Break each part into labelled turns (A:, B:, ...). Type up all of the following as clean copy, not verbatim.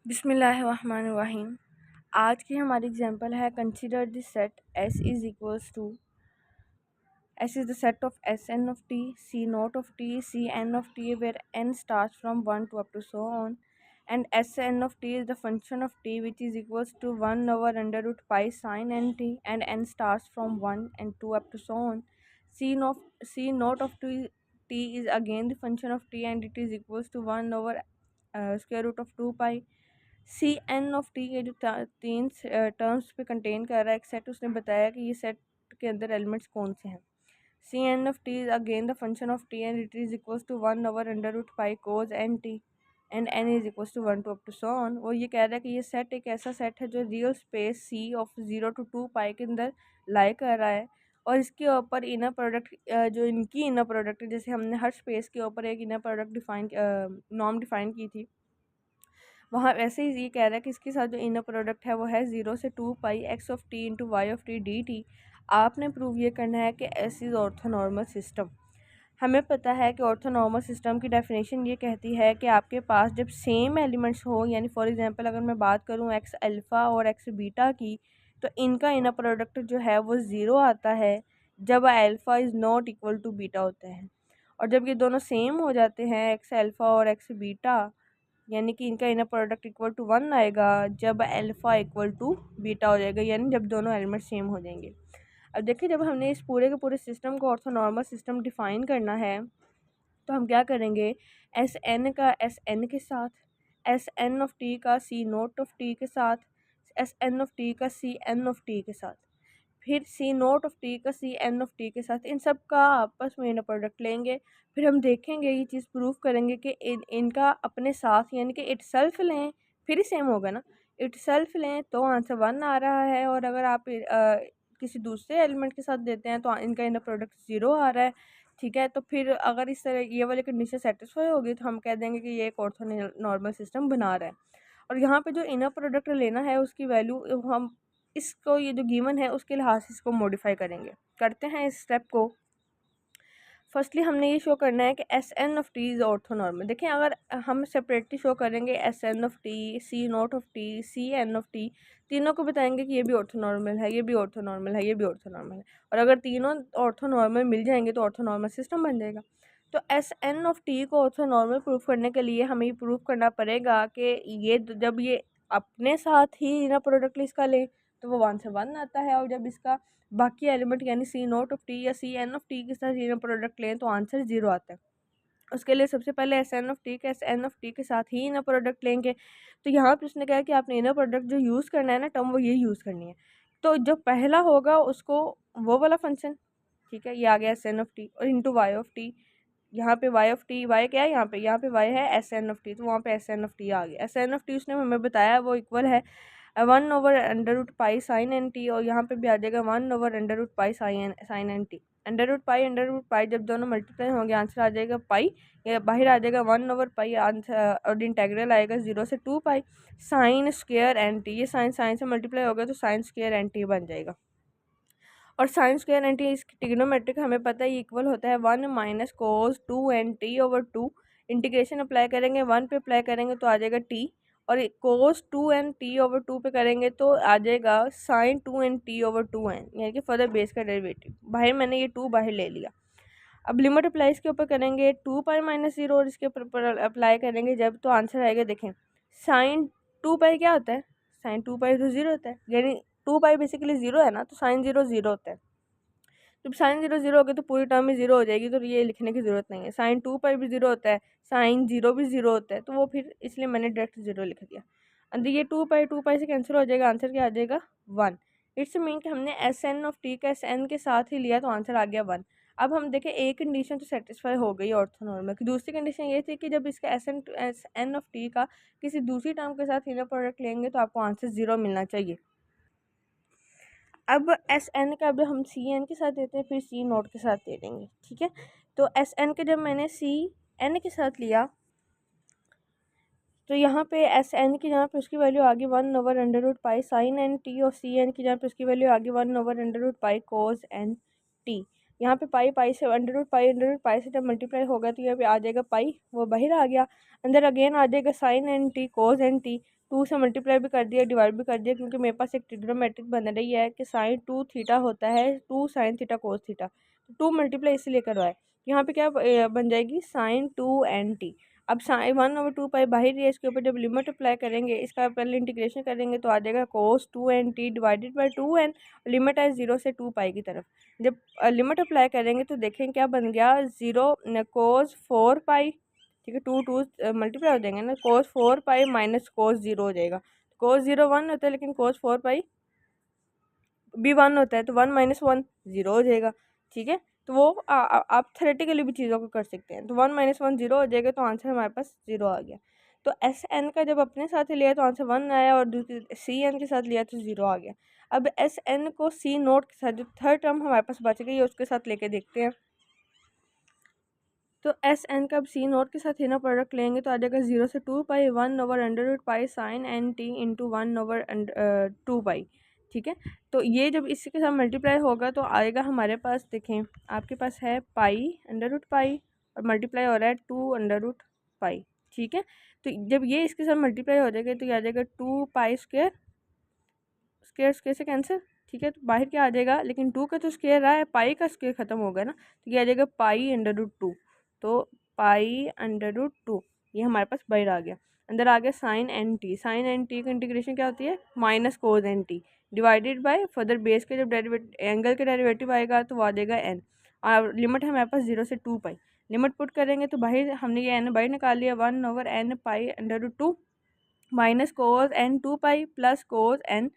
A: बिस्मिल्लाहिर्रहमानिर्रहीम। आज की हमारी एग्जांपल है consider the set S is the set of Sn of t, C naught of t, Cn of t where n starts from 1 to up to so on, and Sn of t is the function of t which is equals to 1 over under root pi sin nt, and n starts from 1 and 2 up to so on. C naught of t is again the function of t and it is equals to 1 over square root of 2 pi. C N of T के जो तीन terms पे contain कर रहा है एक set, उसने बताया कि ये सेट के अंदर एलिमेंट्स कौन से हैं। C N of T is again the function of T and it is equals to 1 over under root pi cos N T and N is equals to 1 two up to so on. वो ये कह रहा है कि ये set एक ऐसा set है जो real space C of 0 to 2 pi के अंदर लाई कर रहा है, और इसके ऊपर इनर प्रोडक्ट जो इनकी इनर प्रोडक्ट है, जैसे हमने हर स्पेस के ऊपर एक इनर प्रोडक्ट नॉर्म डिफाइन की थी, वहाँ वैसे ही ये कह रहा है कि इसके साथ जो इनर प्रोडक्ट है वो है 0 से 2 pi x of t into y of t D t. आपने प्रूव ये करना है कि एस इज़ ऑर्थोनॉर्मल सिस्टम। हमें पता है कि ऑर्थोनॉर्मल सिस्टम की डेफिनेशन ये कहती है कि आपके पास जब सेम एलिमेंट्स हो, यानी फॉर एग्जांपल अगर मैं बात करूँ एक्स अल्फ़ा और एक्स बीटा की, तो इनका इनर प्रोडक्ट जो है वो ज़ीरो आता है जब alpha is not equal to beta होता है, और जब ये दोनों सेम हो जाते हैं एक्स अल्फ़ा और एक्स बीटा, यानी कि इनका इनर प्रोडक्ट इक्वल टू 1 आएगा जब अल्फ़ा इक्वल टू बीटा हो जाएगा, यानी जब दोनों एलिमेंट सेम हो जाएंगे। अब देखिए, जब हमने इस पूरे के पूरे सिस्टम को ऑर्थोनॉर्मल सिस्टम डिफाइन करना है तो हम क्या करेंगे, एस एन का एस एन के साथ, एस एन ऑफ टी का सी नोट ऑफ टी के साथ, एस एन ऑफ टी का सी एन ऑफ टी के साथ, फिर सी नोट ऑफ टी का सी एन ऑफ टी के साथ, इन सब का आपस में इनर प्रोडक्ट लेंगे। फिर हम देखेंगे, ये चीज़ प्रूव करेंगे कि इनका अपने साथ यानी कि इट सेल्फ लें, फिर ही सेम होगा ना। इट सेल्फ लें तो आंसर 1 आ रहा है, और अगर आप किसी दूसरे एलिमेंट के साथ देते हैं तो इनका इनर प्रोडक्ट 0 आ रहा है। ठीक है, तो फिर अगर इस तरह ये वाली कंडीशन सेटिस्फाई होगी तो हम कह देंगे कि ये एक ऑर्थोनॉर्मल सिस्टम बना रहा है। और यहाँ पे जो इनर प्रोडक्ट लेना है उसकी वैल्यू हम इसको, ये जो गिवन है उसके लिहाज से इसको मॉडिफाई करेंगे। करते हैं इस स्टेप को। फर्स्टली हमने ये शो करना है कि S N of T is orthonormal. देखें, अगर हम सेपरेटली शो करेंगे S N of T, C nought of T, C N of T, तीनों को बताएंगे कि ये भी ऑर्थोनॉर्मल है, ये भी ऑर्थोनॉर्मल है, ये भी ऑर्थोनॉर्मल है, और अगर तीनों ऑर्थोनॉर्मल मिल जाएंगे तो ऑर्थोनॉर्मल सिस्टम बन जाएगा। तो एस एन ऑफ टी को ऑर्थोनॉर्मल प्रूफ करने के लिए हमें ये प्रूफ करना पड़ेगा कि ये जब ये अपने साथ ही इनर प्रोडक्ट इसका ले तो वो 1 से 1 आता है, और जब इसका बाकी एलिमेंट यानी सी नोट ऑफ टी या सी एन ऑफ टी के साथ इनर प्रोडक्ट लें तो आंसर 0 आता है। उसके लिए सबसे पहले एस एन ऑफ टी का एस एन ऑफ टी के साथ ही इनर प्रोडक्ट लेंगे। तो यहाँ पे उसने कहा कि आपने इनर प्रोडक्ट जो यूज़ करना है ना टर्म, वो ये यूज़ करनी है। तो जो पहला होगा उसको वो वाला फंक्शन, ठीक है, ये आ गया एस एन ऑफ टी, और इंटू वाई ऑफ टी। यहाँ पे वाई ऑफ टी, वाई क्या है यहाँ पे वाई है एस एन ऑफ टी, तो वहाँ पे एस एन ऑफ टी आ गया। एस एन ऑफ टी उसने हमें बताया वो इक्वल है 1 over under root pi sine N T, और यहाँ पे भी आ जाएगा 1 over under root pi sine N T. Under root pi जब दोनों मल्टीप्लाई होंगे आंसर आ जाएगा पाई, या बाहर आ जाएगा 1 ओवर पाई आंसर, और इंटेग्रल आएगा 0 से 2 pi sine square N T. ये साइन साइन से मल्टीप्लाई होगा तो साइन स्क्वेयर एन टी बन जाएगा। और साइन स्क्वायर एन टी इसकी ट्रिग्नोमेट्रिक हमें पता है इक्वल होता है 1 minus cos 2 N T over 2। Integration apply करेंगे 1 पे अप्लाई करेंगे तो आ जाएगा टी, और कोस 2 एन टी ओवर 2 पे करेंगे तो आ जाएगा sine 2 N T over 2 N, यानी कि फर्दर बेस का डेरिवेटिव। बाहर मैंने ये 2 बाहर ले लिया। अब लिमिट अप्लाई इसके ऊपर करेंगे 2 पाई माइनस 0, और इसके ऊपर अप्लाई करेंगे जब, तो आंसर आएगा। देखें, साइन 2 पाई क्या होता है, साइन 2 पाई तो 0 होता है, यानी 2 पाई बेसिकली 0 है ना, तो साइन 0 0 होता है। जब साइन 0 0 हो गया तो पूरी टर्म ही 0 हो जाएगी, तो ये लिखने की ज़रूरत नहीं है। साइन 2 पाई भी 0 होता है, साइन 0 भी 0 होता है, तो वो फिर इसलिए मैंने डायरेक्ट 0 लिख दिया। अंदर ये 2 पाई से कैंसिल हो जाएगा, आंसर क्या आ जाएगा 1। इट्स मीन कि हमने एस एन ऑफ टी का एस एन के साथ ही लिया तो आंसर आ गया 1। अब हम देखें, एक कंडीशन तो सेटिस्फाई हो गई ऑर्थोनॉर्मल की, दूसरी कंडीशन ये थी कि जब इसका एस एन ऑफ टी का किसी दूसरी टर्म के साथ इनर प्रोडक्ट लेंगे तो आपको आंसर 0 मिलना चाहिए। अब एस एन का अब हम सी एन के साथ देते हैं, फिर सी नोट के साथ दे देंगे। ठीक है, तो एस एन के जब मैंने सी एन के साथ लिया तो यहाँ पे एस एन की जहाँ पे उसकी वैल्यू आ गई 1 over under root pi sine N T, और सी एन की जहाँ पे उसकी वैल्यू आ गई 1 ओवर अंडर रूट पाई कोस एन टी। यहाँ पे पाई पाई से अंडर रूट पाई से जब मल्टीप्लाई होगा तो यहाँ पे आ जाएगा पाई, वो बाहर आ गया। अंदर अगेन आ जाएगा sine N T cos N T, two से मल्टीप्लाई भी कर दिया, डिवाइड भी कर दिया, क्योंकि मेरे पास एक ट्रिग्नोमेट्रिक बन रही है कि साइन टू थीटा होता है two sine theta cos theta, तो टू मल्टीप्लाई इसलिए करवाए। यहाँ पे क्या बन जाएगी साइन टू एन टी। अब साइन 1/2 पाई बाहर ही है, इसके ऊपर जब लिमिट अप्लाई करेंगे, इसका पहले इंटीग्रेशन करेंगे तो आ जाएगा cos two N T divided by two n, limit है 0 से 2 पाई की तरफ। जब लिमिट अप्लाई करेंगे तो देखें क्या बन गया, 0 कोस 4 पाई, ठीक है, टू टू मल्टीप्लाई हो जाएंगे ना, कोस 4 पाई माइनस कोस 0 हो जाएगा। कोस 0 1 होता है, लेकिन कोस 4 पाई भी 1 होता है, तो 1 - 1 0 हो जाएगा। ठीक है, तो वो आप थेरेटिकली भी चीज़ों को कर सकते हैं। तो 1 - 1 0 हो जाएगा, तो आंसर हमारे पास 0 आ गया। तो एस एन का जब अपने साथ लिया तो आंसर 1 आया, और दूसरी सी एन के साथ लिया तो 0 आ गया। अब एस एन को सी नोट के साथ, जो थर्ड टर्म हमारे पास बच गई है, उसके साथ लेके देखते हैं। तो एस एन का अब सी नोट के साथ इनर प्रोडक्ट लेंगे तो आ जाएगा 0 से 2 पाई 1/√पाई साइन एन टी इंटू 1/2 पाई। ठीक है, तो ये जब इसी के साथ मल्टीप्लाई होगा तो आएगा हमारे पास, देखें आपके पास है पाई √पाई और मल्टीप्लाई हो रहा है 2/√पाई। ठीक है, तो जब ये इसके साथ मल्टीप्लाई हो जाएगा तो ये आ जाएगा 2 पाई स्क्वायर, स्क्वायर स्क्वायर से कैंसिल। ठीक है, तो बाहर क्या आ जाएगा, लेकिन 2 का तो स्क्वायर रहा है, पाई का स्क्वायर खत्म हो गया ना, तो ये आ जाएगा पाई√2। तो पाई√2 ये हमारे पास बाहर आ गया। अंदर आ गया sine N T, sine N T की इंटीग्रेशन क्या होती है, minus cos N T divided by further base के जब डेरिवेट एंगल के डेरिवेटिव आएगा तो वो आ जाएगा एन, और लिमिट है हमारे पास 0 से 2 पाई। लिमिट पुट करेंगे तो बाहर हमने ये एन बाहर निकाल लिया, 1/n पाई√2 minus cos n 2 pi plus cos n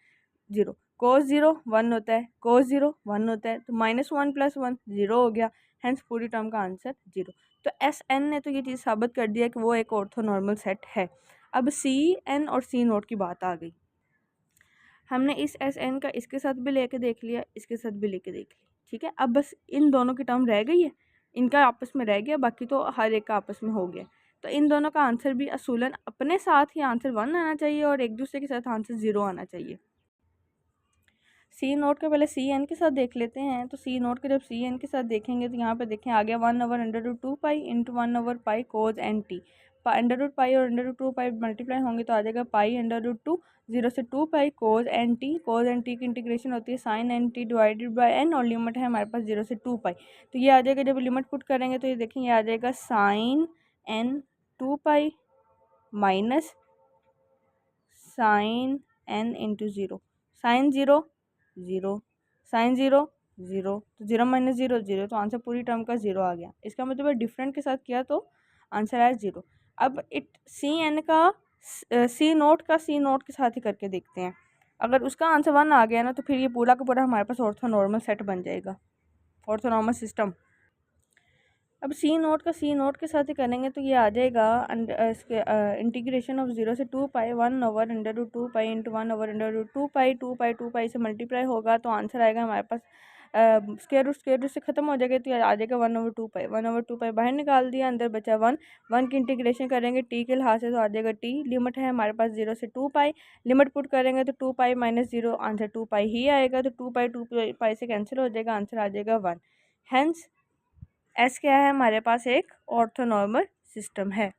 A: 0। Cos 0 1 होता है, कोस 0 1 होता है, तो -1 + 1 0 हो गया। हैंस पूरी टर्म का आंसर 0। तो एस एन ने तो ये चीज़ साबित कर दिया कि वो एक ऑर्थोनॉर्मल सेट है। अब सी एन और सी नोट की बात आ गई। हमने इस एस एन का इसके साथ भी लेके देख लिया, इसके साथ भी लेके देख लिया। ठीक है, अब बस इन दोनों की टर्म रह गई है, इनका आपस में रह गया, बाकी तो हर एक का आपस में हो गया। तो इन दोनों का आंसर भी असूलन अपने साथ ही आंसर 1 आना चाहिए और एक दूसरे के साथ आंसर 0 आना चाहिए। सी नोट के पहले सी एन के साथ देख लेते हैं। तो सी नोट के जब सी एन के साथ देखेंगे तो यहाँ पे देखें आ गया 1/√2 पाई इंटू 1/पाई कोज एन टी। √पाई और √2 पाई मल्टीप्लाई होंगे तो आ जाएगा पाई√2, 0 से 2 pi cos N T. Cos N T की इंटीग्रेशन होती है sine N T divided by N, और लिमिट है हमारे पास 0 से 2 पाई। तो ये आ जाएगा, जब लिमिट पुट करेंगे तो ये देखें ये आ जाएगा sine N 2 pi minus sine N into 0। Sine 0 0, sine 0 0, तो 0 - 0 0, तो आंसर पूरी टर्म का 0 आ गया। इसका मतलब है डिफरेंट के साथ किया तो आंसर आया 0। अब इट सी एन का सी नोट का सी नोट के साथ ही करके देखते हैं। अगर उसका आंसर 1 आ गया ना तो फिर ये पूरा का पूरा हमारे पास ऑर्थोनॉर्मल सेट बन जाएगा, ऑर्थोनॉर्मल सिस्टम। अब सी नोट का सी नोट के साथ ही करेंगे तो ये आ जाएगा इसके इंटीग्रेशन ऑफ 0 से 2 पाई 1/√2 पाई इंटू 1/√2 पाई, 2 पाई से मल्टीप्लाई होगा तो आंसर आएगा हमारे पास स्क्वायर रूट से ख़त्म हो जाएगा, तो ये आ जाएगा 1/2 पाई। 1/2 पाई बाहर निकाल दिया, अंदर बचा 1। 1 की इंटीग्रेशन करेंगे टी के लिहाज से तो आ जाएगा टी। लिमिट है हमारे पास 0 से 2 पाई, लिमिट पुट करेंगे तो 2 पाई - 0 आंसर 2 पाई ही आएगा, तो 2 पाई से कैंसिल हो जाएगा, आंसर आ जाएगा 1। हैंस एस क्या है, हमारे पास एक ऑर्थोनॉर्मल सिस्टम है।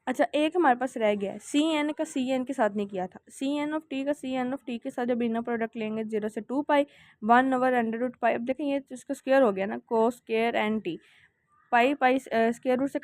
A: अच्छा, एक हमारे पास रह गया है, सी एन का सी एन के साथ नहीं किया था। सी एन ऑफ टी का सी एन ऑफ टी के साथ जब इनर प्रोडक्ट लेंगे 0 से 2 पाई 1/√पाई। अब देखें ये तो इसका स्क्वायर हो गया ना, कोस स्क्वायर एन टी, पाई पाई स्क्वायर रूट से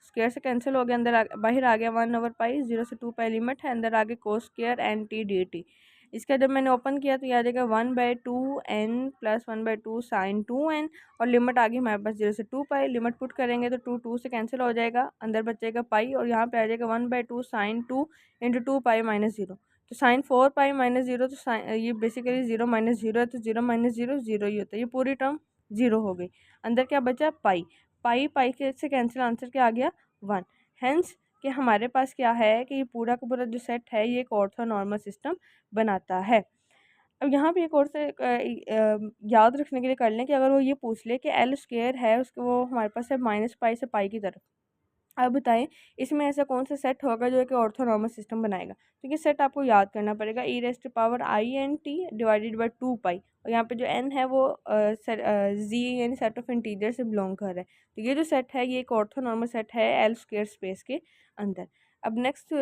A: स्क्वायर से कैंसिल हो गया, बाहर आ गया 1/पाई। 0 से 2 पाई लिमिट है, अंदर आगे cos square N T D T. इसका जब मैंने ओपन किया तो याद आएगा 1/2n प्लस 1/2 साइन 2n, और लिमिट आ गई हमारे पास 0 से 2 पाई। लिमिट पुट करेंगे तो 2 से कैंसिल हो जाएगा, अंदर बचेगा पाई, और यहाँ पे आ जाएगा 1/2 साइन 2 इंटू 2 पाई - 0। तो साइन 4 पाई - 0, तो साइन ये बेसिकली 0 - 0 है, तो 0 - 0 0 ही होता है, ये पूरी टर्म 0 हो गई। अंदर क्या बचा, पाई। पाई पाई के से कैंसिल, आंसर क्या आ गया 1। हेंस कि हमारे पास क्या है कि ये पूरा का पूरा जो सेट है ये एक ऑर्थोनॉर्मल सिस्टम बनाता है। अब यहाँ पे एक और से याद रखने के लिए कर लें कि अगर वो ये पूछ ले कि एल स्क्वायर है उसके, वो हमारे पास है -पाई से पाई की तरफ, अब बताएं इसमें ऐसा कौन सा सेट होगा जो कि ऑर्थोनॉर्मल सिस्टम बनाएगा। तो ये सेट आपको याद करना पड़ेगा, e raised power i n T divided by 2 pi, और यहाँ पे जो एन है वो जी यानी सेट ऑफ इंटीजर से बिलोंग कर रहा है। तो ये जो सेट है ये एक ऑर्थोनॉर्मल सेट है एल स्क्वायर स्पेस के अंदर। अब नेक्स्ट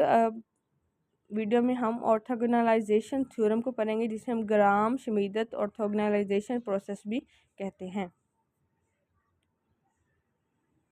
A: वीडियो में हम ऑर्थोगोनलाइजेशन थ्योरम को पढ़ेंगे, जिसे हम ग्राम श्मिदत ऑर्थोगोनलाइजेशन प्रोसेस भी कहते हैं।